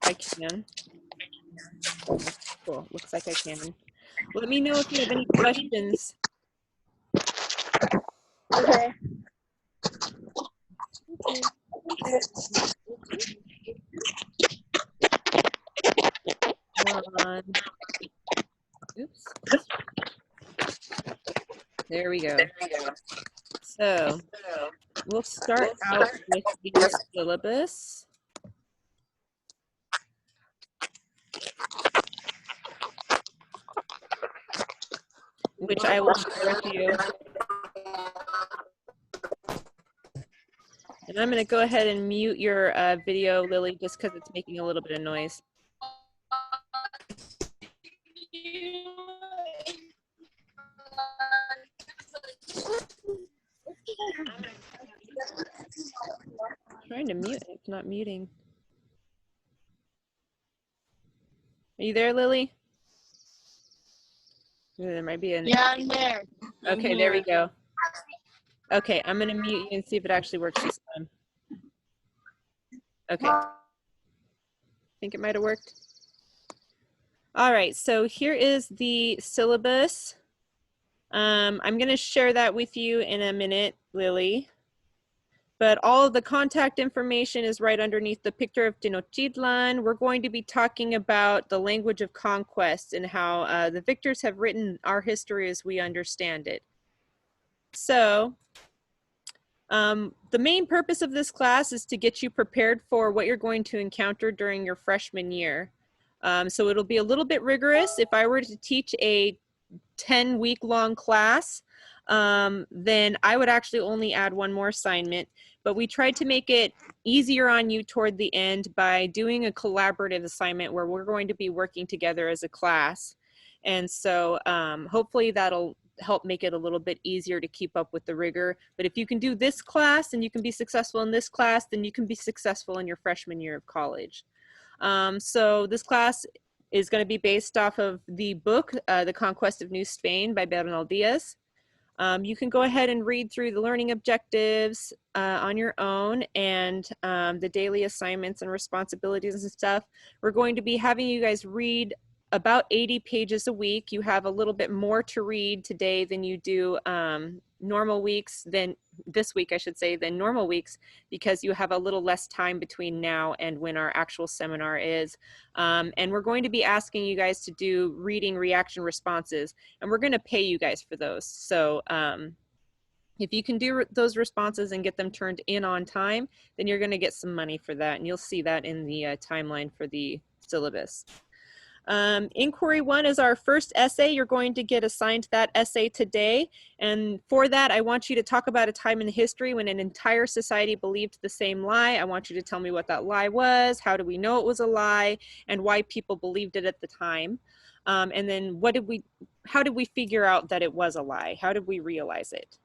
I can. Cool, looks like I can. Let me know if you have any questions. Okay. Oops. There we go. So we'll start out with the syllabus. Which I will share with you. And I'm going to go ahead and mute your video, Lily, just because it's making a little bit of noise. I'm trying to mute it, it's not muting. Are you there, Lily? There might be an... Yeah, I'm there. Okay, there we go. Okay, I'm going to mute you and see if it actually works this time. Okay. I think it might have worked. All right, so here is the syllabus. I'm going to share that with you in a minute, Lily. But all of the contact information is right underneath the picture of Tenochtitlan. We're going to be talking about the language of conquest and how the victors have written our history as we understand it. So the main purpose of this class is to get you prepared for what you're going to encounter during your freshman year. So it'll be a little bit rigorous. If I were to teach a 10-week-long class, then I would actually only add one more assignment. But we tried to make it easier on you toward the end by doing a collaborative assignment where we're going to be working together as a class. And so hopefully that'll help make it a little bit easier to keep up with the rigor. But if you can do this class and you can be successful in this class, then you can be successful in your freshman year of college. So this class is going to be based off of the book, The Conquest of New Spain by Bernal Diaz. You can go ahead and read through the learning objectives on your own and the daily assignments and responsibilities and stuff. We're going to be having you guys read about 80 pages a week. You have a little bit more to read today than you do normal weeks, than this week I should say, than normal weeks, because you have a little less time between now and when our actual seminar is. And we're going to be asking you guys to do reading reaction responses, and we're going to pay you guys for those. So if you can do those responses and get them turned in on time, then you're going to get some money for that, and you'll see that in the timeline for the syllabus. Inquiry 1 is our first essay. You're going to get assigned that essay today. And for that, I want you to talk about a time in history when an entire society believed the same lie. I want you to tell me what that lie was, how do we know it was a lie, and why people believed it at the time. And then how did we figure out that it was a lie? How did we realize it?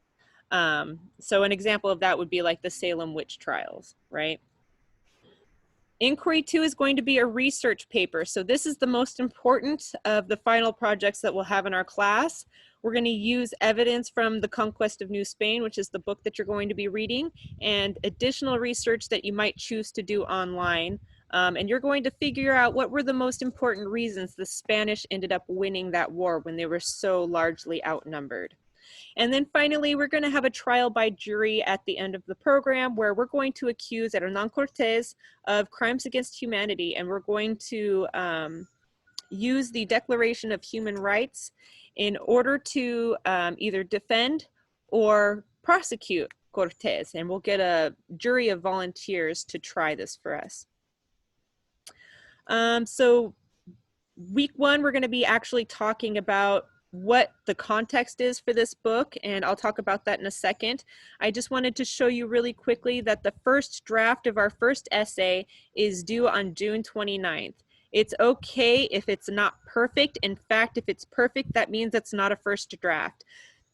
So an example of that would be like the Salem witch trials, right? Inquiry 2 is going to be a research paper. So this is the most important of the final projects that we'll have in our class. We're going to use evidence from the Conquest of New Spain, which is the book that you're going to be reading, and additional research that you might choose to do online. And you're going to figure out what were the most important reasons the Spanish ended up winning that war when they were so largely outnumbered. And then finally, we're going to have a trial by jury at the end of the program where we're going to accuse Hernán Cortés of crimes against humanity, and we're going to use the Declaration of Human Rights in order to either defend or prosecute Cortés, and we'll get a jury of volunteers to try this for us. So week 1, we're going to be actually talking about what the context is for this book, and I'll talk about that in a second. I just wanted to show you really quickly that the first draft of our first essay is due on June 29th. It's okay if it's not perfect. In fact, if it's perfect, that means it's not a first draft.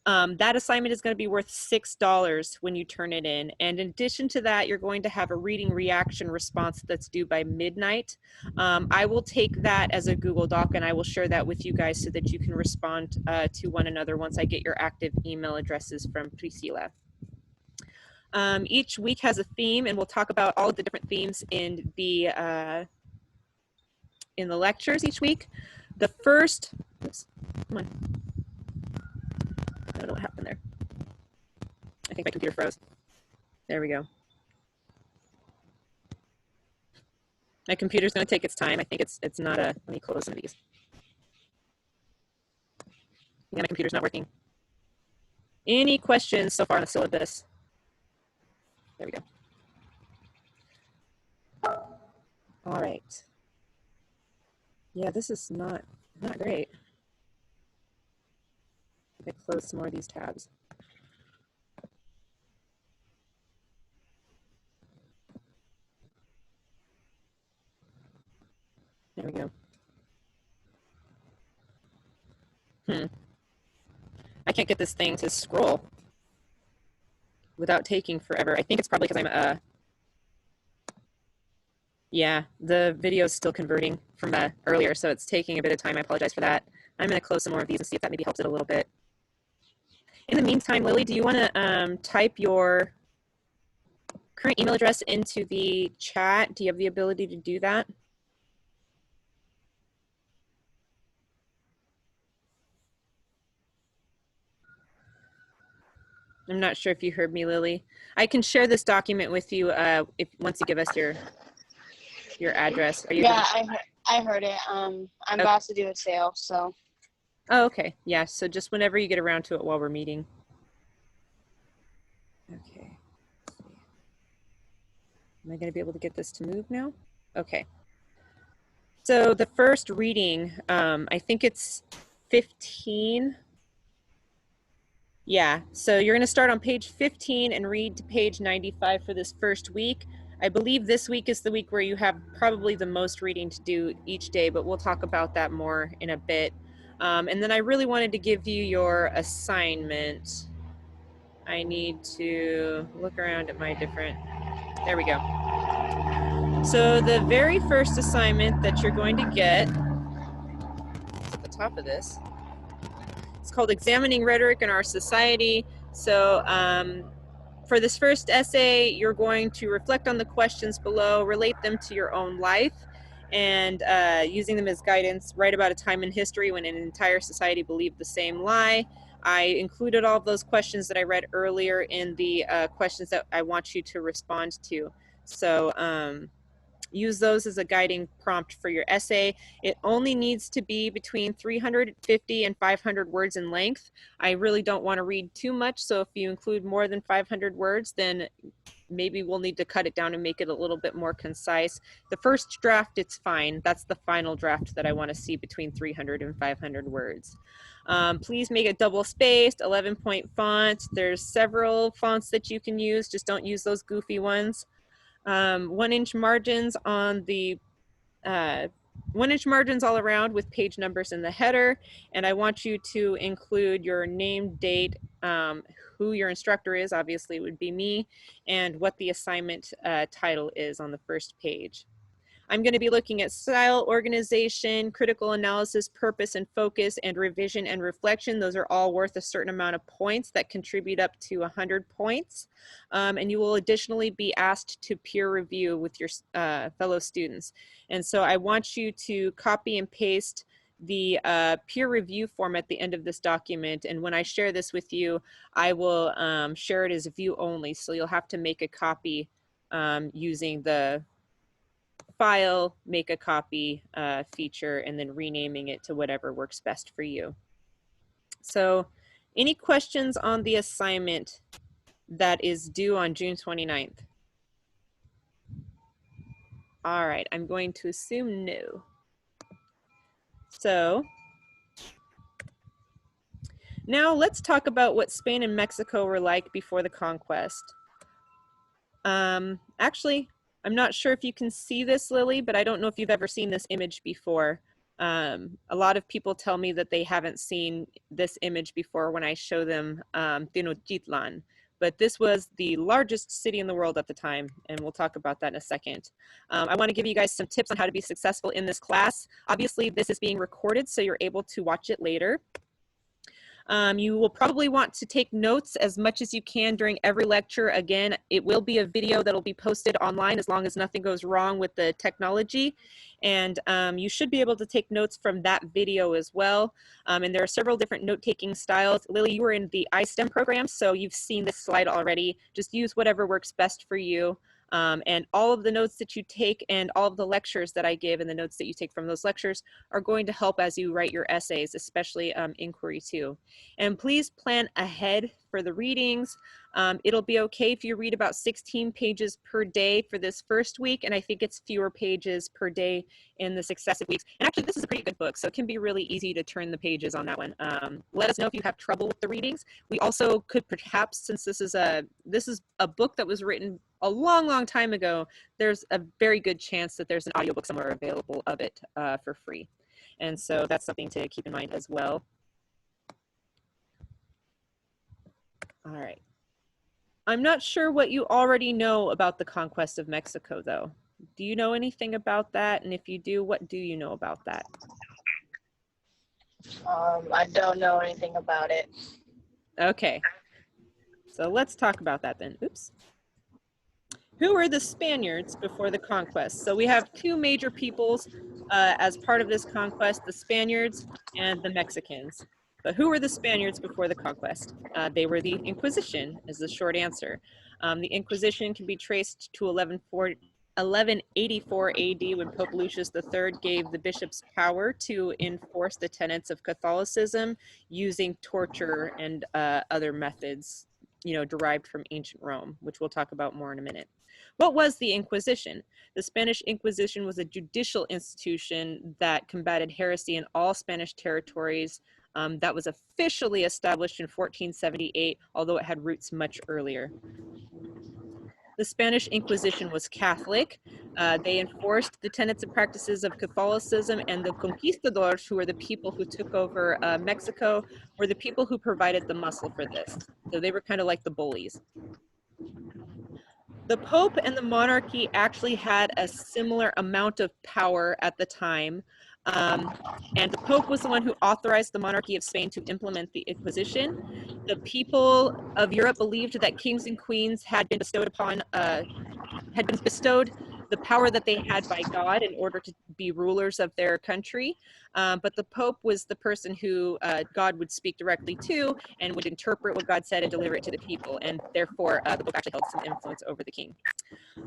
That assignment is going to be worth $6 when you turn it in. And in addition to that, you're going to have a reading reaction response that's due by midnight. I will take that as a Google Doc and I will share that with you guys so that you can respond to one another once I get your active email addresses from Priscilla. Each week has a theme, and we'll talk about all of the different themes in the in the lectures each week. The first, oops, come on. I don't know what happened there. I think my computer froze. There we go. My computer's going to take its time. I think it's not a, let me close some of these. Yeah, my computer's not working. Any questions so far on the syllabus? There we go. All right. Yeah, this is not great. I close some more of these tabs. There we go. I can't get this thing to scroll without taking forever. I think it's probably because I'm yeah, the video is still converting from earlier, so it's taking a bit of time. I apologize for that. I'm going to close some more of these and see if that maybe helps it a little bit. In the meantime, Lily, do you want to type your current email address into the chat? Do you have the ability to do that? I'm not sure if you heard me, Lily. I can share this document with you if once you give us your address. Are you? Yeah, I heard it. I'm about to do a sale, so. Oh, okay. Yeah. So just whenever you get around to it while we're meeting. Okay. Am I going to be able to get this to move now? Okay. So the first reading, I think it's 15. Yeah, so you're going to start on page 15 and read to page 95 for this first week. I believe this week is the week where you have probably the most reading to do each day, but we'll talk about that more in a bit. And then I really wanted to give you your assignment. I need to look around at my different, there we go. So the very first assignment that you're going to get, at the top of this, it's called Examining Rhetoric in Our Society. So for this first essay, you're going to reflect on the questions below, relate them to your own life, and using them as guidance, write about a time in history when an entire society believed the same lie. I included all of those questions that I read earlier in the questions that I want you to respond to. So use those as a guiding prompt for your essay. It only needs to be between 350 and 500 words in length. I really don't want to read too much, so if you include more than 500 words, then maybe we'll need to cut it down and make it a little bit more concise. The first draft, it's fine. That's the final draft that I want to see between 300 and 500 words. Please make it double-spaced, 11-point font. There's several fonts that you can use. Just don't use those goofy ones. 1-inch margins on the 1-inch margins all around with page numbers in the header, and I want you to include your name, date, who your instructor is, obviously it would be me, and what the assignment title is on the first page. I'm going to be looking at style, organization, critical analysis, purpose and focus, and revision and reflection. Those are all worth a certain amount of points that contribute up to 100 points. And you will additionally be asked to peer review with your fellow students. And so I want you to copy and paste the peer review form at the end of this document. And when I share this with you, I will share it as view only. So you'll have to make a copy using the file, make a copy feature, and then renaming it to whatever works best for you. So any questions on the assignment that is due on June 29th? All right, I'm going to assume no. So now let's talk about what Spain and Mexico were like before the conquest. Actually, I'm not sure if you can see this, Lily, but I don't know if you've ever seen this image before. A lot of people tell me that they haven't seen this image before when I show them Tenochtitlan, but this was the largest city in the world at the time, and we'll talk about that in a second. I want to give you guys some tips on how to be successful in this class. Obviously, this is being recorded, so you're able to watch it later. You will probably want to take notes as much as you can during every lecture. Again, it will be a video that will be posted online as long as nothing goes wrong with the technology. And you should be able to take notes from that video as well. And there are several different note-taking styles. Lily, you were in the iSTEM program, so you've seen this slide already. Just use whatever works best for you. And all of the notes that you take and all of the lectures that I give and the notes that you take from those lectures are going to help as you write your essays, especially inquiry 2. And please plan ahead for the readings. It'll be okay if you read about 16 pages per day for this first week, and I think it's fewer pages per day in the successive weeks. And actually, this is a pretty good book, so it can be really easy to turn the pages on that one. Let us know if you have trouble with the readings. We also could perhaps, since this is a book that was written a long time ago, there's a very good chance that there's an audiobook somewhere available of it for free. And so that's something to keep in mind as well. All right. I'm not sure what you already know about the conquest of Mexico, though. Do you know anything about that? And if you do, what do you know about that? I don't know anything about it. Okay. So let's talk about that then. Oops. Who were the Spaniards before the conquest? So we have two major peoples as part of this conquest, the Spaniards and the Mexicans. But who were the Spaniards before the conquest? They were the Inquisition, is the short answer. The Inquisition can be traced to 1184 AD, when Pope Lucius III gave the bishops power to enforce the tenets of Catholicism using torture and other methods, derived from ancient Rome, which we'll talk about more in a minute. What was the Inquisition? The Spanish Inquisition was a judicial institution that combated heresy in all Spanish territories. That was officially established in 1478, although it had roots much earlier. The Spanish Inquisition was Catholic. They enforced the tenets and practices of Catholicism, and the conquistadors, who were the people who took over Mexico, were the people who provided the muscle for this. So they were kind of like the bullies. The Pope and the monarchy actually had a similar amount of power at the time. And the Pope was the one who authorized the monarchy of Spain to implement the Inquisition. The people of Europe believed that kings and queens had been bestowed the power that they had by God in order to be rulers of their country. But the Pope was the person who God would speak directly to and would interpret what God said and deliver it to the people. And therefore, the Pope actually held some influence over the king.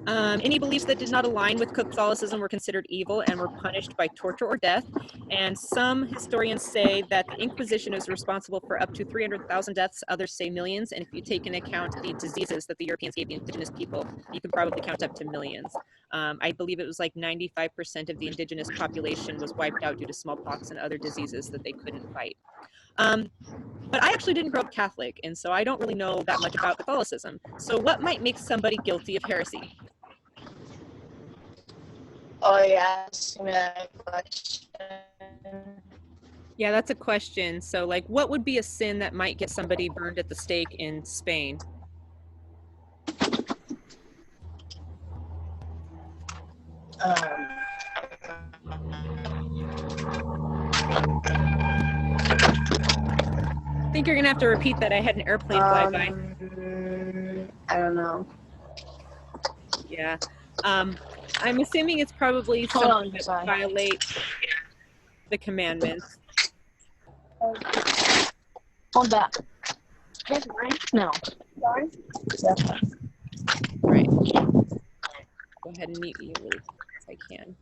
Any beliefs that did not align with Catholicism were considered evil and were punished by torture or death. And some historians say that the Inquisition is responsible for up to 300,000 deaths, others say millions. And if you take into account the diseases that the Europeans gave the indigenous people, you can probably count up to millions. I believe it was like 95% of the indigenous population was wiped out due to smallpox and other diseases that they couldn't fight. But I actually didn't grow up Catholic, and so I don't really know that much about Catholicism. So what might make somebody guilty of heresy? Oh yeah, ask me that question. Yeah, that's a question. So like, what would be a sin that might get somebody burned at the stake in Spain? I think you're gonna have to repeat that. I had an airplane fly by. I don't know. Yeah. I'm assuming it's probably Hold on, something that sorry. violates the commandments. Hold back. No. Sorry? Right. Go ahead and mute you really fast as I can.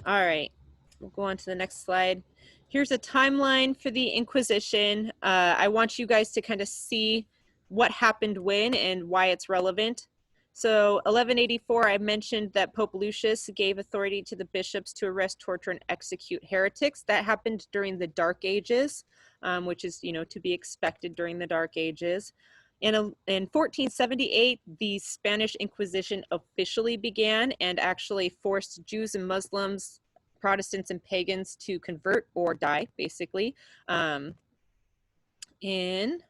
All right. We'll go on to the next slide. Here's a timeline for the Inquisition. I want you guys to kind of see what happened when and why it's relevant. So 1184, I mentioned that Pope Lucius gave authority to the bishops to arrest, torture, and execute heretics. That happened during the Dark Ages, which is, to be expected during the Dark Ages. In 1478, the Spanish Inquisition officially began and actually forced Jews and Muslims, Protestants and pagans to convert or die, basically. In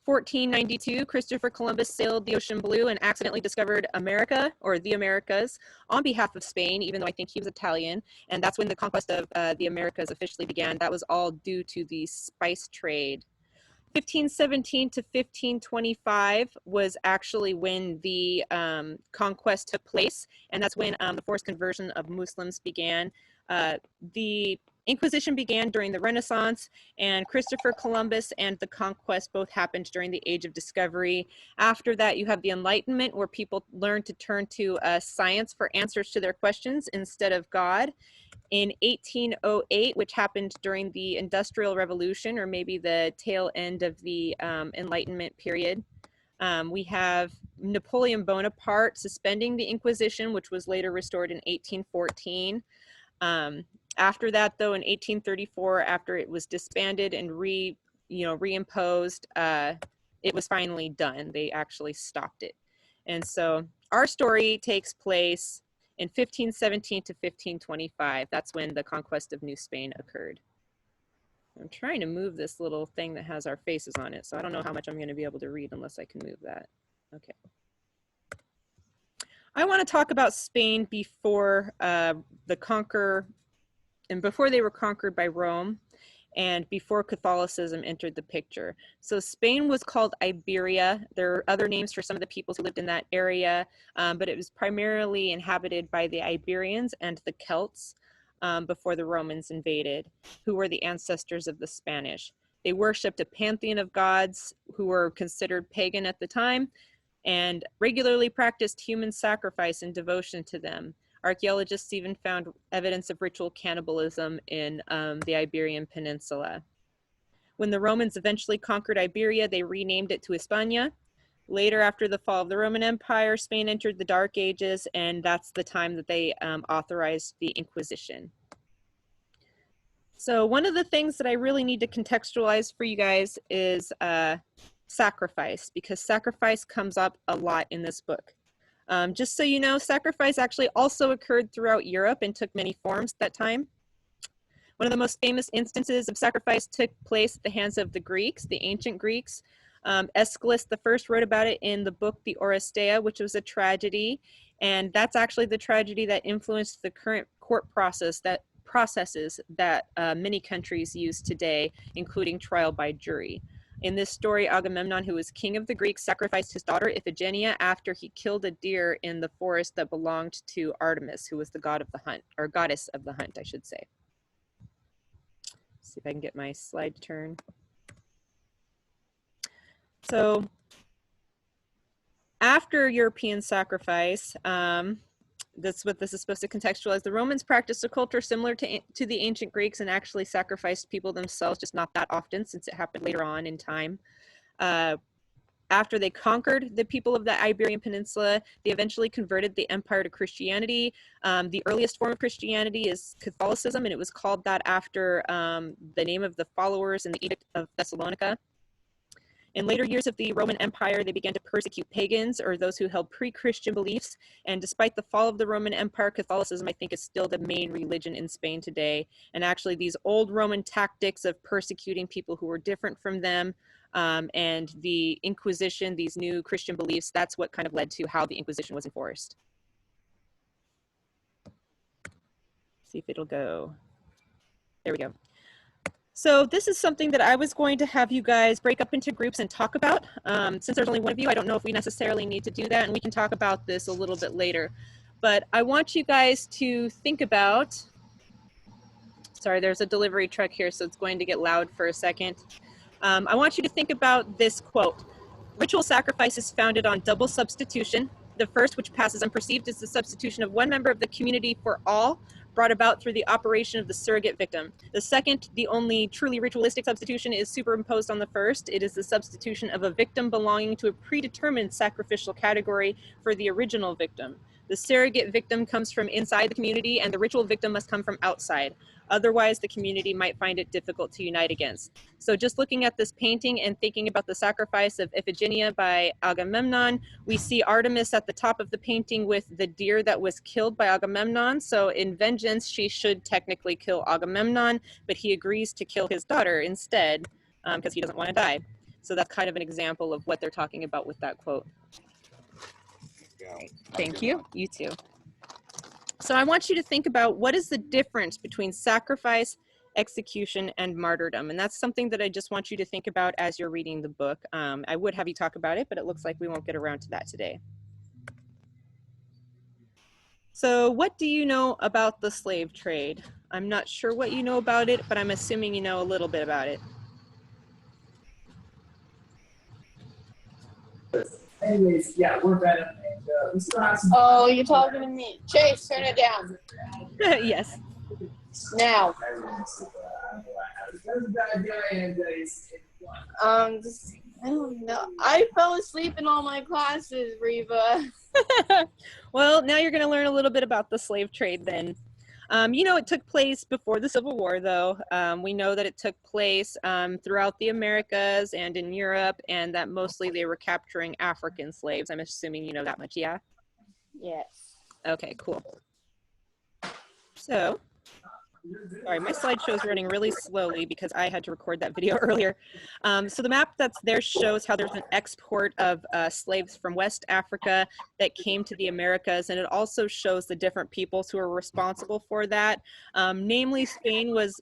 1492, Christopher Columbus sailed the ocean blue and accidentally discovered America, or the Americas, on behalf of Spain, even though I think he was Italian. And that's when the conquest of the Americas officially began. That was all due to the spice trade. 1517 to 1525 was actually when the conquest took place, and that's when the forced conversion of Muslims began. The Inquisition began during the Renaissance, and Christopher Columbus and the conquest both happened during the Age of Discovery. After that, you have the Enlightenment, where people learned to turn to science for answers to their questions instead of God. In 1808, which happened during the Industrial Revolution, or maybe the tail end of the Enlightenment period, we have Napoleon Bonaparte suspending the Inquisition, which was later restored in 1814. After that, though, in 1834, after it was disbanded and reimposed, it was finally done. They actually stopped it. And so our story takes place in 1517 to 1525. That's when the Conquest of New Spain occurred. I'm trying to move this little thing that has our faces on it, so I don't know how much I'm going to be able to read unless I can move that. Okay. I want to talk about Spain before before they were conquered by Rome, and before Catholicism entered the picture. So Spain was called Iberia. There are other names for some of the peoples who lived in that area, but it was primarily inhabited by the Iberians and the Celts before the Romans invaded, who were the ancestors of the Spanish. They worshipped a pantheon of gods who were considered pagan at the time, and regularly practiced human sacrifice and devotion to them. Archaeologists even found evidence of ritual cannibalism in the Iberian Peninsula. When the Romans eventually conquered Iberia, they renamed it to Hispania. Later, after the fall of the Roman Empire, Spain entered the Dark Ages, and that's the time that they authorized the Inquisition. So one of the things that I really need to contextualize for you guys is sacrifice, because sacrifice comes up a lot in this book. Just so you know, sacrifice actually also occurred throughout Europe and took many forms at that time. One of the most famous instances of sacrifice took place at the hands of the Greeks, the ancient Greeks. Aeschylus the First wrote about it in the book The Oresteia, which was a tragedy, and that's actually the tragedy that influenced the current court processes that many countries use today, including trial by jury. In this story, Agamemnon, who was king of the Greeks, sacrificed his daughter Iphigenia after he killed a deer in the forest that belonged to Artemis, who was the god of the hunt, or goddess of the hunt, I should say. Let's see if I can get my slide to turn. So after European sacrifice, that's what this is supposed to contextualize. The Romans practiced a culture similar to the ancient Greeks and actually sacrificed people themselves, just not that often since it happened later on in time. After they conquered the people of the Iberian Peninsula, they eventually converted the empire to Christianity. The earliest form of Christianity is Catholicism, and it was called that after the name of the followers in the Edict of Thessalonica. In later years of the Roman Empire, they began to persecute pagans, or those who held pre-Christian beliefs. And despite the fall of the Roman Empire, Catholicism, I think, is still the main religion in Spain today. And actually, these old Roman tactics of persecuting people who were different from them, and the Inquisition, these new Christian beliefs, that's what kind of led to how the Inquisition was enforced. Let's see if it'll go. There we go. So this is something that I was going to have you guys break up into groups and talk about. Since there's only one of you, I don't know if we necessarily need to do that, and we can talk about this a little bit later. But I want you guys to think about, sorry, there's a delivery truck here, so it's going to get loud for a second. I want you to think about this quote. Ritual sacrifice is founded on double substitution. The first, which passes unperceived, is the substitution of one member of the community for all, brought about through the operation of the surrogate victim. The second, the only truly ritualistic substitution, is superimposed on the first. It is the substitution of a victim belonging to a predetermined sacrificial category for the original victim. The surrogate victim comes from inside the community, and the ritual victim must come from outside. Otherwise, the community might find it difficult to unite against. So just looking at this painting and thinking about the sacrifice of Iphigenia by Agamemnon, we see Artemis at the top of the painting with the deer that was killed by Agamemnon. So in vengeance, she should technically kill Agamemnon, but he agrees to kill his daughter instead because he doesn't want to die. So that's kind of an example of what they're talking about with that quote. Thank you. You too. So I want you to think about what is the difference between sacrifice, execution, and martyrdom. And that's something that I just want you to think about as you're reading the book. I would have you talk about it, but it looks like we won't get around to that today. So what do you know about the slave trade? I'm not sure what you know about it, but I'm assuming you know a little bit about it. Anyways, yeah, we're better. And, we still have some. Oh, you're talking to me. Chase, turn it down. Yes. Now. I don't know. I fell asleep in all my classes, Reva. Well, now you're going to learn a little bit about the slave trade then. You know, it took place before the Civil War, though. We know that it took place throughout the Americas and in Europe, and that mostly they were capturing African slaves. I'm assuming you know that much, yeah? Yes. Okay, cool. So, sorry, my slideshow is running really slowly because I had to record that video earlier. So the map that's there shows how there's an export of slaves from West Africa that came to the Americas, and it also shows the different peoples who are responsible for that. Namely, Spain was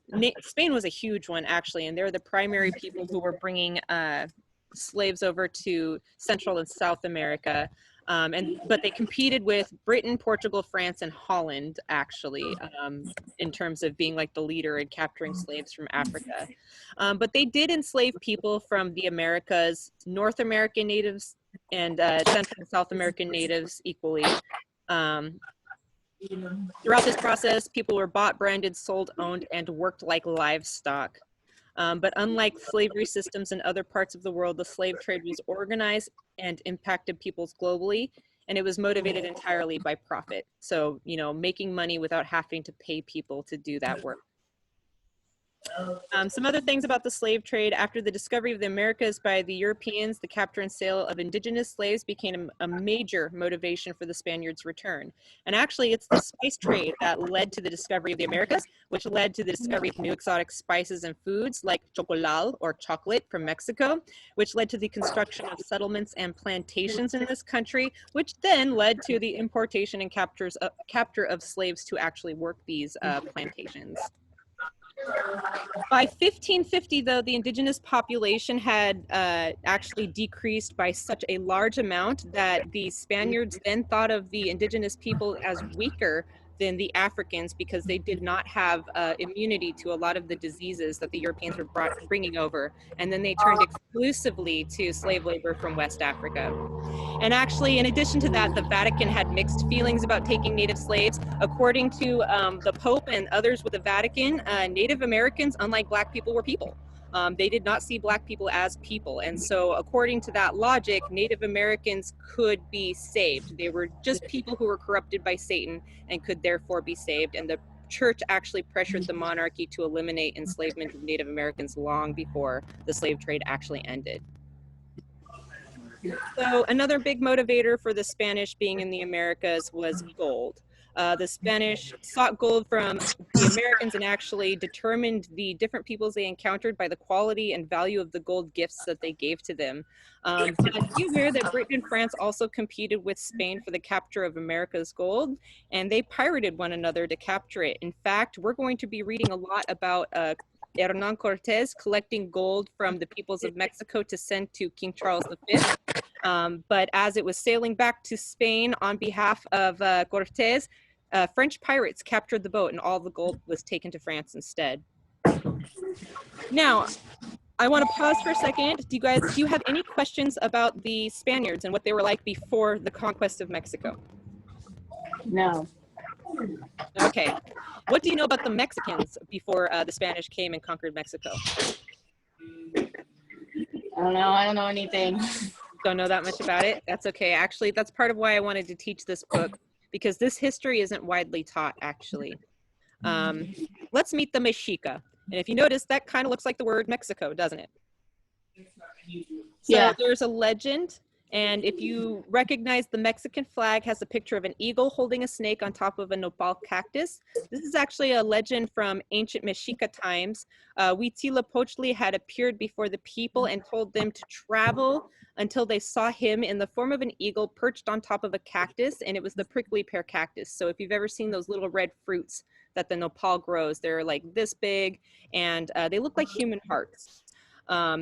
a huge one, actually, and they're the primary people who were bringing slaves over to Central and South America. But they competed with Britain, Portugal, France, and Holland, actually, in terms of being like the leader in capturing slaves from Africa. But they did enslave people from the Americas, North American natives, and Central and South American natives equally. Throughout this process, people were bought, branded, sold, owned, and worked like livestock. But unlike slavery systems in other parts of the world, the slave trade was organized and impacted peoples globally, and it was motivated entirely by profit. So, you know, making money without having to pay people to do that work. Some other things about the slave trade: after the discovery of the Americas by the Europeans, the capture and sale of indigenous slaves became a major motivation for the Spaniards' return. And actually, it's the spice trade that led to the discovery of the Americas, which led to the discovery of new exotic spices and foods like chocolal, or chocolate, from Mexico, which led to the construction of settlements and plantations in this country, which then led to the importation and capture of slaves to actually work these plantations. By 1550, though, the indigenous population had actually decreased by such a large amount that the Spaniards then thought of the indigenous people as weaker than the Africans because they did not have immunity to a lot of the diseases that the Europeans were bringing over. And then they turned exclusively to slave labor from West Africa. And actually, in addition to that, the Vatican had mixed feelings about taking native slaves. According to the Pope and others with the Vatican, Native Americans, unlike Black people, were people. They did not see Black people as people. And so according to that logic, Native Americans could be saved. They were just people who were corrupted by Satan and could therefore be saved. And the church actually pressured the monarchy to eliminate enslavement of Native Americans long before the slave trade actually ended. So another big motivator for the Spanish being in the Americas was gold. The Spanish sought gold from the Americans and actually determined the different peoples they encountered by the quality and value of the gold gifts that they gave to them. But be aware that Britain and France also competed with Spain for the capture of America's gold, and they pirated one another to capture it. In fact, we're going to be reading a lot about Hernan Cortez collecting gold from the peoples of Mexico to send to King Charles V. But as it was sailing back to Spain on behalf of Cortez, French pirates captured the boat and all the gold was taken to France instead. Now, I want to pause for a second. Do you have any questions about the Spaniards and what they were like before the conquest of Mexico? No. Okay. What do you know about the Mexicans before the Spanish came and conquered Mexico? I don't know. I don't know anything. Don't know that much about it? That's okay. Actually, that's part of why I wanted to teach this book, because this history isn't widely taught, actually. Let's meet the Mexica. And if you notice, that kind of looks like the word Mexico, doesn't it? So Yeah. there's a legend And if you recognize, the Mexican flag has a picture of an eagle holding a snake on top of a nopal cactus. This is actually a legend from ancient Mexica times. Huitzilopochtli had appeared before the people and told them to travel until they saw him in the form of an eagle perched on top of a cactus, and it was the prickly pear cactus. So if you've ever seen those little red fruits that the nopal grows, they're like this big, and they look like human hearts.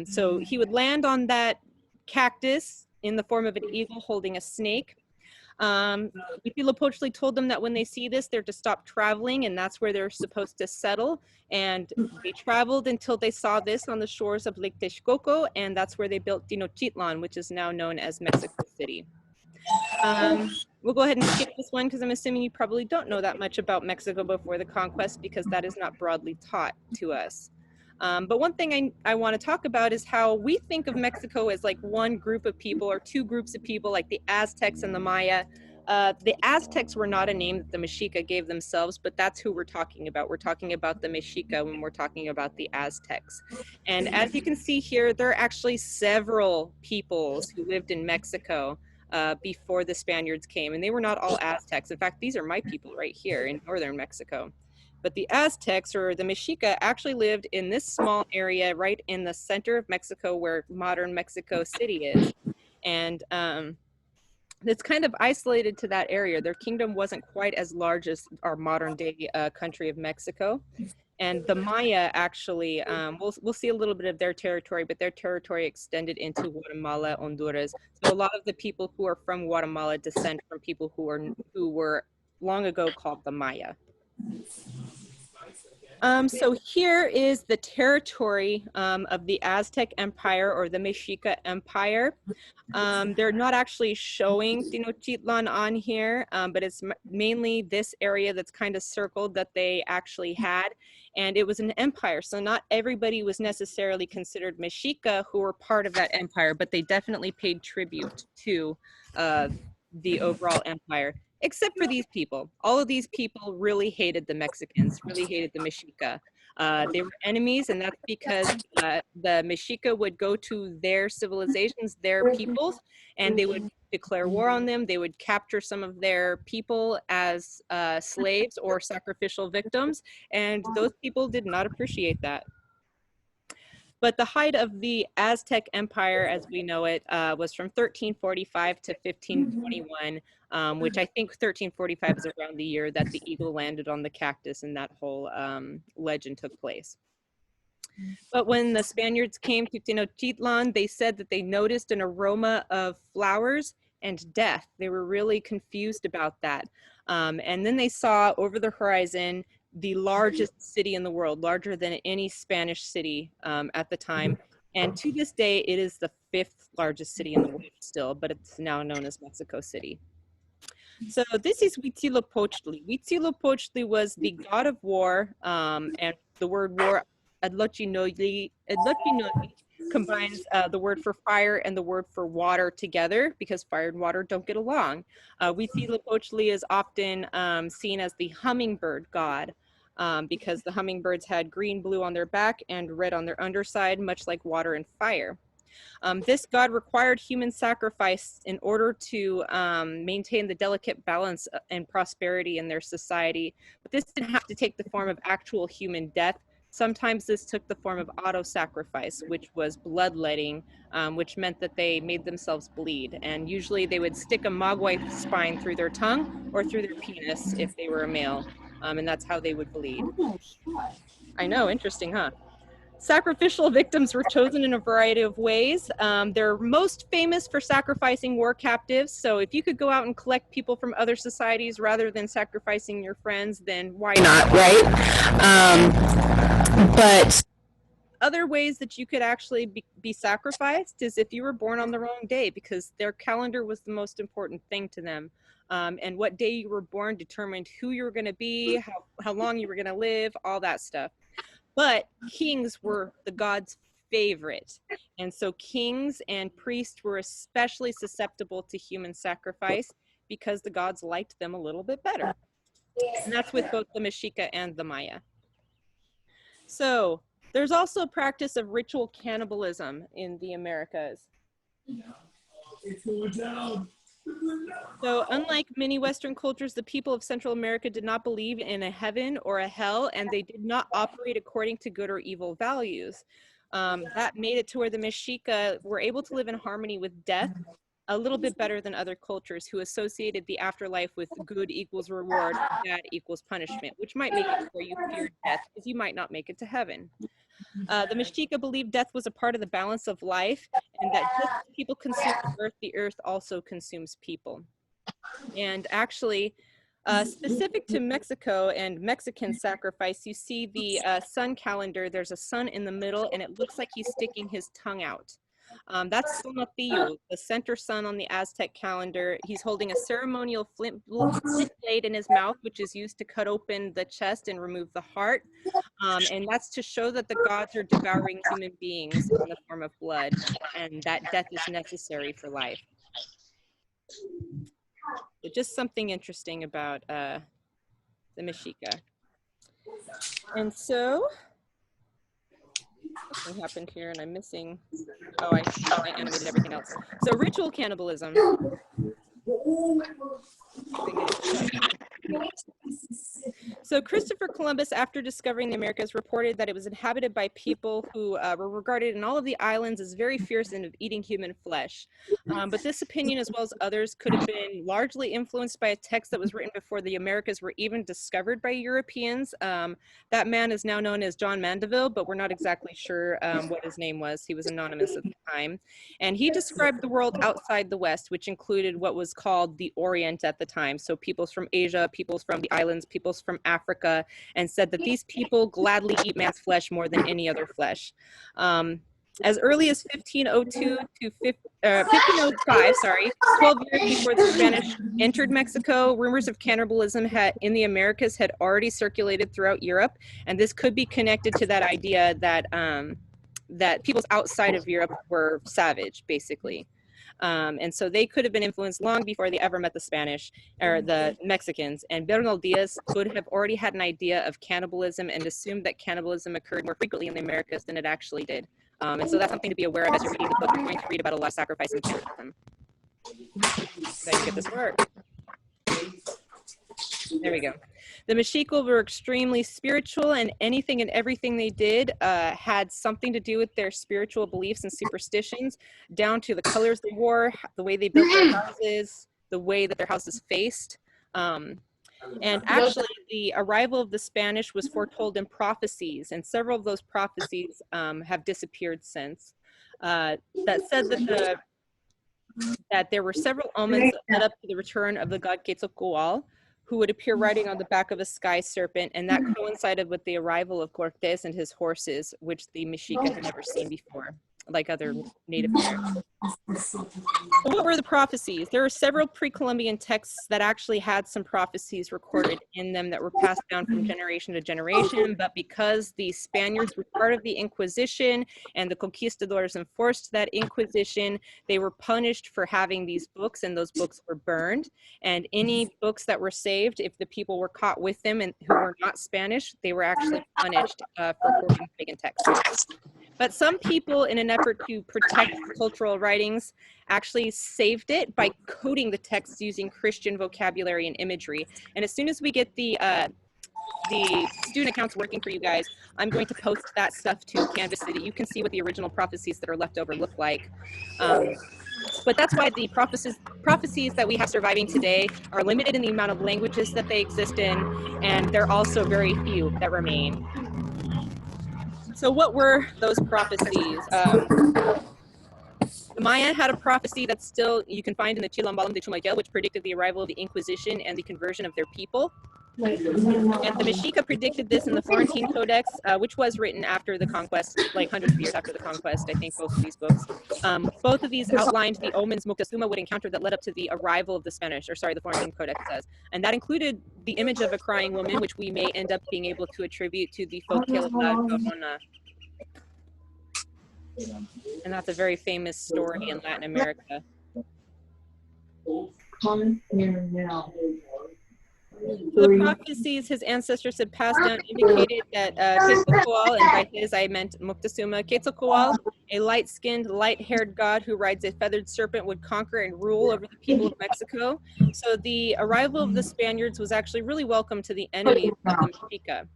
So he would land on that cactus in the form of an eagle holding a snake. Huitzilopochtli told them that when they see this, they're to stop traveling, and that's where they're supposed to settle. And they traveled until they saw this on the shores of Lake Texcoco, and that's where they built Tenochtitlan, which is now known as Mexico City. We'll go ahead and skip this one because I'm assuming you probably don't know that much about Mexico before the conquest, because that is not broadly taught to us. But one thing I want to talk about is how we think of Mexico as like one group of people or two groups of people, like the Aztecs and the Maya. The Aztecs were not a name that the Mexica gave themselves, but that's who we're talking about. We're talking about the Mexica when we're talking about the Aztecs. And as you can see here, there are actually several peoples who lived in Mexico before the Spaniards came, and they were not all Aztecs. In fact, these are my people right here in northern Mexico. But the Aztecs, or the Mexica, actually lived in this small area right in the center of Mexico where modern Mexico City is. And it's kind of isolated to that area. Their kingdom wasn't quite as large as our modern day country of Mexico. And the Maya actually, we'll see a little bit of their territory, but their territory extended into Guatemala, Honduras. So a lot of the people who are from Guatemala descend from people who were long ago called the Maya. So here is the territory of the Aztec Empire, or the Mexica Empire. They're not actually showing Tenochtitlan on here, but it's mainly this area that's kind of circled that they actually had. And it was an empire, so not everybody was necessarily considered Mexica who were part of that empire, but they definitely paid tribute to the overall empire. Except for these people. All of these people really hated the Mexicans, really hated the Mexica. They were enemies, and that's because the Mexica would go to their civilizations, their peoples, and they would declare war on them. They would capture some of their people as slaves or sacrificial victims, and those people did not appreciate that. But the height of the Aztec Empire, as we know it, was from 1345 to 1521, which I think 1345 is around the year that the eagle landed on the cactus and that whole legend took place. But when the Spaniards came to Tenochtitlan, they said that they noticed an aroma of flowers and death. They were really confused about that. And then they saw over the horizon the largest city in the world, larger than any Spanish city at the time. And to this day, it is the 5th largest city in the world still, but it's now known as Mexico City. So this is Huitzilopochtli. Huitzilopochtli was the god of war, and the word war, Adlochinoli, combines the word for fire and the word for water together, because fire and water don't get along. Huitzilopochtli is often seen as the hummingbird god, because the hummingbirds had green, blue on their back and red on their underside, much like water and fire. This god required human sacrifice in order to maintain the delicate balance and prosperity in their society. But this didn't have to take the form of actual human death. Sometimes this took the form of auto-sacrifice, which was bloodletting, which meant that they made themselves bleed. And usually they would stick a mogwai spine through their tongue or through their penis if they were a male. And that's how they would bleed. I know, interesting, huh? Sacrificial victims were chosen in a variety of ways. They're most famous for sacrificing war captives. So if you could go out and collect people from other societies rather than sacrificing your friends, then why not, right? But other ways that you could actually be sacrificed is if you were born on the wrong day, because their calendar was the most important thing to them. And what day you were born determined who you were going to be, how long you were going to live, all that stuff. But kings were the god's favorite. And so kings and priests were especially susceptible to human sacrifice because the gods liked them a little bit better. And that's with both the Mexica and the Maya. So there's also a practice of ritual cannibalism in the Americas. It's going down. So unlike many Western cultures, the people of Central America did not believe in a heaven or a hell, and they did not operate according to good or evil values. That made it to where the Mexica were able to live in harmony with death a little bit better than other cultures who associated the afterlife with good equals reward, bad equals punishment, which might make it where you feared death because you might not make it to heaven. The Mexica believed death was a part of the balance of life, and that just as people consume the earth also consumes people. And actually, specific to Mexico and Mexican sacrifice, you see the sun calendar. There's a sun in the middle, and it looks like he's sticking his tongue out. That's Sonotillo, the center sun on the Aztec calendar. He's holding a ceremonial flint blade in his mouth, which is used to cut open the chest and remove the heart. And that's to show that the gods are devouring human beings in the form of blood, and that death is necessary for life. But just something interesting about the Mexica. And so, something happened here and I'm missing, oh, I animated everything else. So ritual cannibalism. So Christopher Columbus, after discovering the Americas, reported that it was inhabited by people who were regarded in all of the islands as very fierce and of eating human flesh. But this opinion, as well as others, could have been largely influenced by a text that was written before the Americas were even discovered by Europeans. That man is now known as John Mandeville, but we're not exactly sure what his name was. He was anonymous at the time. And he described the world outside the West, which included what was called the Orient at the time. So peoples from Asia, peoples from the islands, peoples from Africa, and said that these people gladly eat man's flesh more than any other flesh. As early as 1502 to 1505, 12 years before the Spanish entered Mexico, rumors of cannibalism in the Americas had already circulated throughout Europe, and this could be connected to that idea that that peoples outside of Europe were savage, basically. And so they could have been influenced long before they ever met the Spanish or the Mexicans. And Bernal Diaz could have already had an idea of cannibalism and assumed that cannibalism occurred more frequently in the Americas than it actually did. And so that's something to be aware of as you're reading the book. You're going to read about a lot of sacrifice and cannibalism. Then you get this work. There we go. The Mexica were extremely spiritual, and anything and everything they did had something to do with their spiritual beliefs and superstitions, down to the colors they wore, the way they built their houses, the way that their houses faced. And actually, the arrival of the Spanish was foretold in prophecies, and several of those prophecies have disappeared since. That said that there were several omens that led up to the return of the god Quetzalcoatl, who would appear riding on the back of a sky serpent, and that coincided with the arrival of Cortés and his horses, which the Mexica had never seen before, like other Native Americans. So what were the prophecies? There are several pre-Columbian texts that actually had some prophecies recorded in them that were passed down from generation to generation, but because the Spaniards were part of the Inquisition and the conquistadors enforced that Inquisition, they were punished for having these books, and those books were burned. And any books that were saved, if the people were caught with them and who were not Spanish, they were actually punished for forging pagan texts. But some people, in an effort to protect cultural writings, actually saved it by coding the texts using Christian vocabulary and imagery. And as soon as we get the student accounts working for you guys, I'm going to post that stuff to Canvas so that you can see what the original prophecies that are left over look like. But that's why the prophecies that we have surviving today are limited in the amount of languages that they exist in, and they're also very few that remain. So what were those prophecies? The Maya had a prophecy that still you can find in the Chilambalam de Chumayel, which predicted the arrival of the Inquisition and the conversion of their people. And the Mexica predicted this in the Florentine Codex, which was written after the conquest, like hundreds of years after the conquest, I think, both of these books. Both of these outlined the omens Moctezuma would encounter that led up to the arrival of the Spanish, or sorry, the Florentine Codex says. And that included the image of a crying woman, which we may end up being able to attribute to the folktale of La Llorona. And that's a very famous story in Latin America. So the prophecies his ancestors had passed down indicated that Quetzalcoatl, and by his I meant Moctezuma, Quetzalcoatl A light-skinned, light-haired god who rides a feathered serpent would conquer and rule over the people of Mexico. So the arrival of the Spaniards was actually really welcome to the enemies of the Mexica.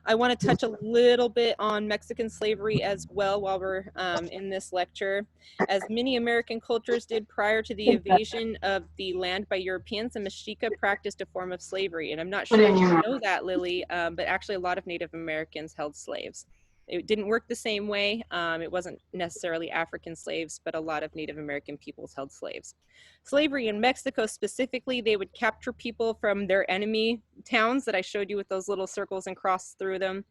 I want to touch a little bit on Mexican slavery as well while we're in this lecture. As many American cultures did prior to the invasion of the land by Europeans, the Mexica practiced a form of slavery. And I'm not sure if you know that, Lily, but actually a lot of Native Americans held slaves. It didn't work the same way. It wasn't necessarily African slaves, but a lot of Native American peoples held slaves. Slavery in Mexico specifically, they would capture people from their enemy towns that I showed you with those little circles and cross through them.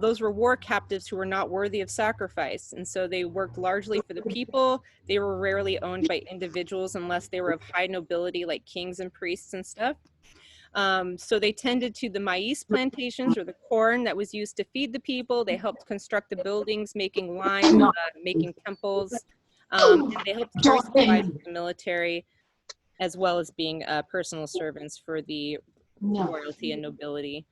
Those were war captives who were not worthy of sacrifice. And so they worked largely for the people. They were rarely owned by individuals unless they were of high nobility like kings and priests and stuff. So they tended to the maize plantations or the corn that was used to feed the people. They helped construct the buildings, making lime, making temples, and they helped carry supplies to the military, as well as being personal servants for the royalty and nobility.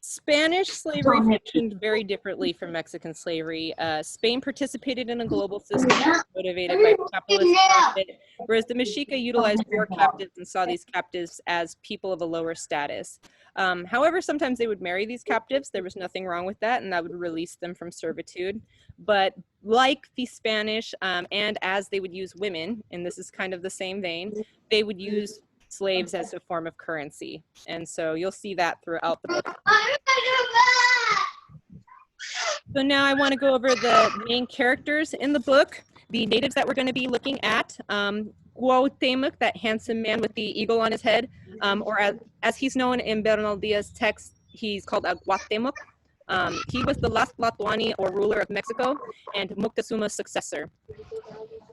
Spanish slavery functioned very differently from Mexican slavery. Spain participated in a global system motivated by capitalist profit, whereas the Mexica utilized war captives and saw these captives as people of a lower status. However, sometimes they would marry these captives. There was nothing wrong with that, and that would release them from servitude. But like the Spanish, and as they would use women, and this is kind of the same vein, they would use slaves as a form of currency. And so you'll see that throughout the book. So now I want to go over the main characters in the book, the natives that we're going to be looking at. Cuauhtemoc, that handsome man with the eagle on his head, or as he's known in Bernal Diaz's text, he's called Cuauhtemoc. He was the last Tlatoani or ruler of Mexico and Moctezuma's successor.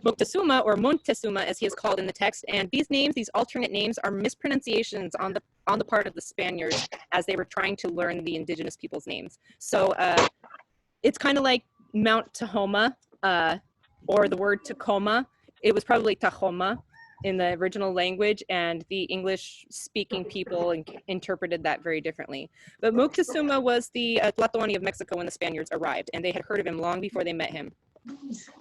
Moctezuma, or Montezuma as he is called in the text, and these names, these alternate names, are mispronunciations on the part of the Spaniards as they were trying to learn the indigenous people's names. So it's kind of like Mount Tahoma, or the word Tacoma. It was probably Tahoma in the original language, and the English-speaking people interpreted that very differently. But Moctezuma was the Tlatoani of Mexico when the Spaniards arrived, and they had heard of him long before they met him.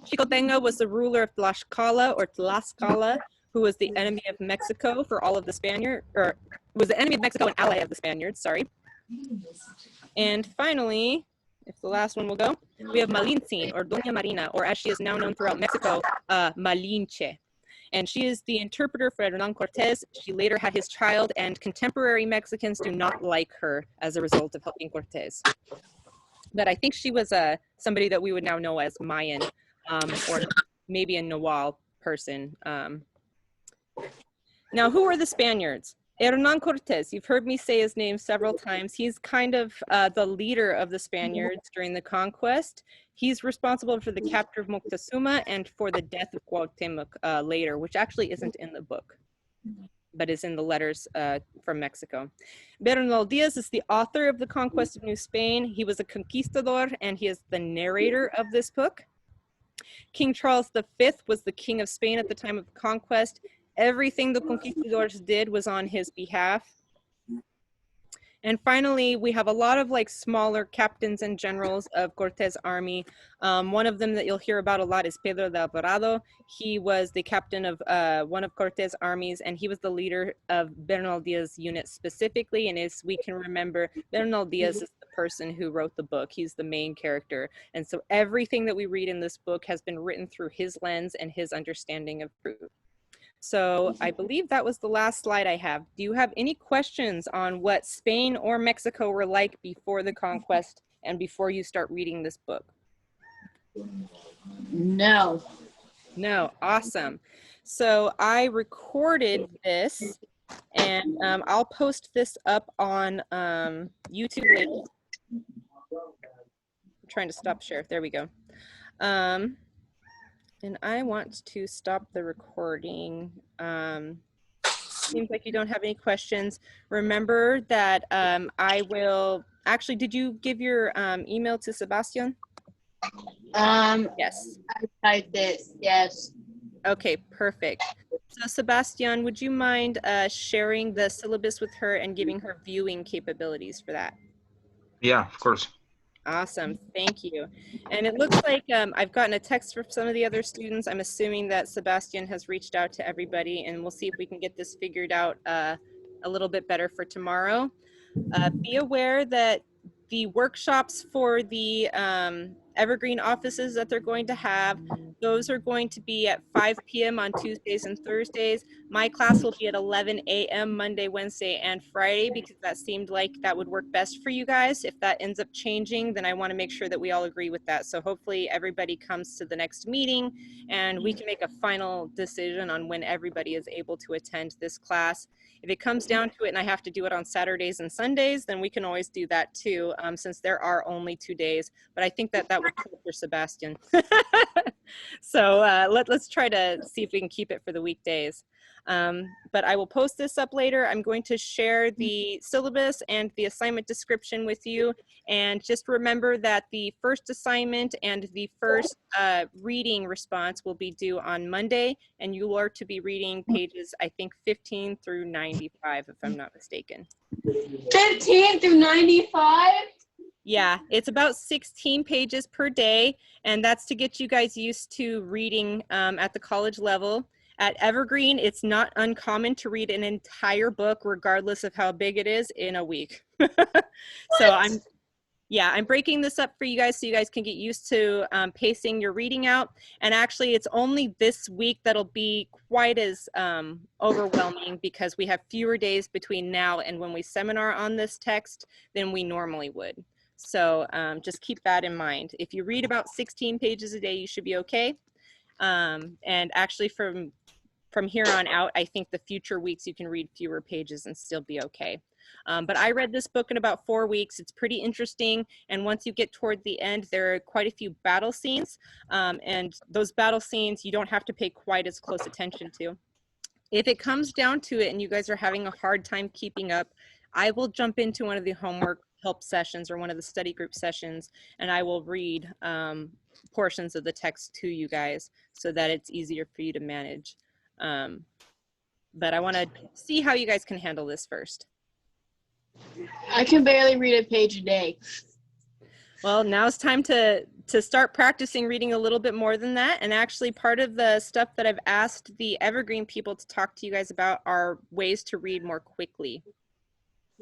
Xicotenga was the ruler of Tlaxcala, who was the enemy of Mexico for all of the Spaniards, or was the enemy of Mexico and ally of the Spaniards, sorry. And finally, if the last one will go, we have Malintzin, or Doña Marina, or as she is now known throughout Mexico, Malinche. And she is the interpreter for Hernan Cortez. She later had his child, and contemporary Mexicans do not like her as a result of helping Cortez. But I think she was somebody that we would now know as Mayan, or maybe a Nahual person. Now, who are the Spaniards? Hernan Cortez, you've heard me say his name several times. He's kind of the leader of the Spaniards during the conquest. He's responsible for the capture of Moctezuma and for the death of Cuauhtemoc later, which actually isn't in the book, but is in the letters from Mexico. Bernal Diaz is the author of the Conquest of New Spain. He was a conquistador, and he is the narrator of this book. King Charles V was the king of Spain at the time of the conquest. Everything the conquistadors did was on his behalf. And finally, we have a lot of like smaller captains and generals of Cortez' army. One of them that you'll hear about a lot is Pedro de Alvarado. He was the captain of one of Cortez' armies, and he was the leader of Bernal Diaz's unit specifically. And as we can remember, Bernal Diaz is the person who wrote the book. He's the main character. And so everything that we read in this book has been written through his lens and his understanding of truth. So I believe that was the last slide I have. Do you have any questions on what Spain or Mexico were like before the conquest and before you start reading this book? No. No, awesome. So I recorded this, and I'll post this up on YouTube later. I'm trying to stop share. There we go. And I want to stop the recording. Seems like you don't have any questions. Remember that I will, actually, did you give your email to Sebastian? Yes. I typed it, yes. Okay, perfect. So Sebastian, would you mind sharing the syllabus with her and giving her viewing capabilities for that? Yeah, of course. Awesome, thank you. And it looks like I've gotten a text from some of the other students. I'm assuming that Sebastian has reached out to everybody, and we'll see if we can get this figured out a little bit better for tomorrow. Be aware that the workshops for the Evergreen offices that they're going to have, those are going to be at 5 p.m. on Tuesdays and Thursdays. My class will be at 11 a.m. Monday, Wednesday, and Friday, because that seemed like that would work best for you guys. If that ends up changing, then I want to make sure that we all agree with that. So hopefully everybody comes to the next meeting and we can make a final decision on when everybody is able to attend this class. If it comes down to it and I have to do it on Saturdays and Sundays, then we can always do that too, since there are only 2 days. But I think that that would kill for Sebastian. So let's try to see if we can keep it for the weekdays. But I will post this up later. I'm going to share the syllabus and the assignment description with you. And just remember that the first assignment and the first reading response will be due on Monday. And you are to be reading pages, I think, 15 through 95, if I'm not mistaken. 15 through 95? Yeah, it's about 16 pages per day, and that's to get you guys used to reading at the college level. At Evergreen, it's not uncommon to read an entire book, regardless of how big it is, in a week. So I'm breaking this up for you guys so you guys can get used to pacing your reading out. And actually, it's only this week that'll be quite as overwhelming, because we have fewer days between now and when we seminar on this text than we normally would. So just keep that in mind. If you read about 16 pages a day, you should be okay. And actually from here on out, I think the future weeks you can read fewer pages and still be okay. But I read this book in about 4 weeks. It's pretty interesting. And once you get toward the end, there are quite a few battle scenes. And those battle scenes, you don't have to pay quite as close attention to. If it comes down to it and you guys are having a hard time keeping up, I will jump into one of the homework help sessions or one of the study group sessions, and I will read portions of the text to you guys so that it's easier for you to manage. But I want to see how you guys can handle this first. I can barely read a page a day. Well, now it's time to start practicing reading a little bit more than that. And actually, part of the stuff that I've asked the Evergreen people to talk to you guys about are ways to read more quickly.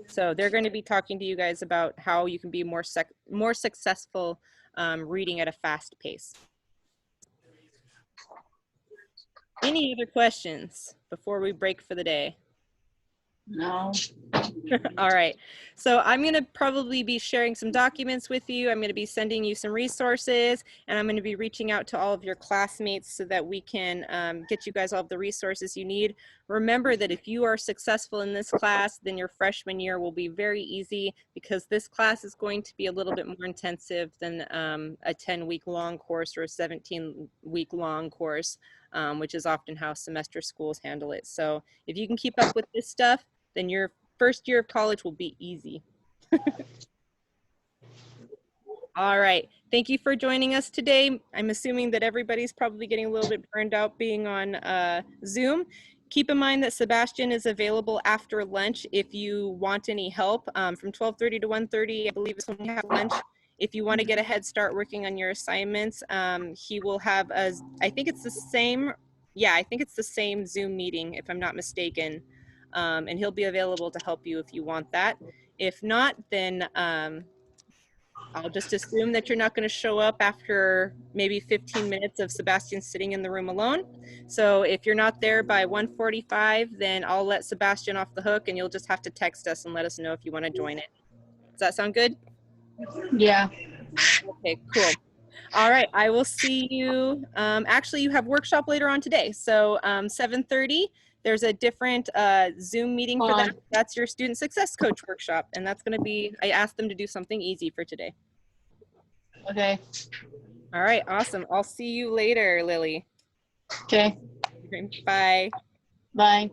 So they're going to be talking to you guys about how you can be more successful reading at a fast pace. Any other questions before we break for the day? No. All right, so I'm going to probably be sharing some documents with you. I'm going to be sending you some resources, and I'm going to be reaching out to all of your classmates so that we can get you guys all of the resources you need. Remember that if you are successful in this class, then your freshman year will be very easy, because this class is going to be a little bit more intensive than a 10-week long course or a 17-week long course, which is often how semester schools handle it. So if you can keep up with this stuff, then your first year of college will be easy. All right, thank you for joining us today. I'm assuming that everybody's probably getting a little bit burned out being on Zoom. Keep in mind that Sebastian is available after lunch if you want any help. From 12:30 to 1:30, I believe is when we have lunch. If you want to get a head start working on your assignments, he will have I think it's the same, yeah, I think it's the same Zoom meeting, if I'm not mistaken. And he'll be available to help you if you want that. If not, then I'll just assume that you're not going to show up after maybe 15 minutes of Sebastian sitting in the room alone. So if you're not there by 1:45, then I'll let Sebastian off the hook, and you'll just have to text us and let us know if you want to join it. Does that sound good? Yeah. Okay, cool. All right, I will see you. Actually, you have workshop later on today. So 7:30, there's a different Zoom meeting for that. That's your student success coach workshop. And that's going to be, I asked them to do something easy for today. Okay. All right, awesome. I'll see you later, Lily. Okay. Bye. Bye.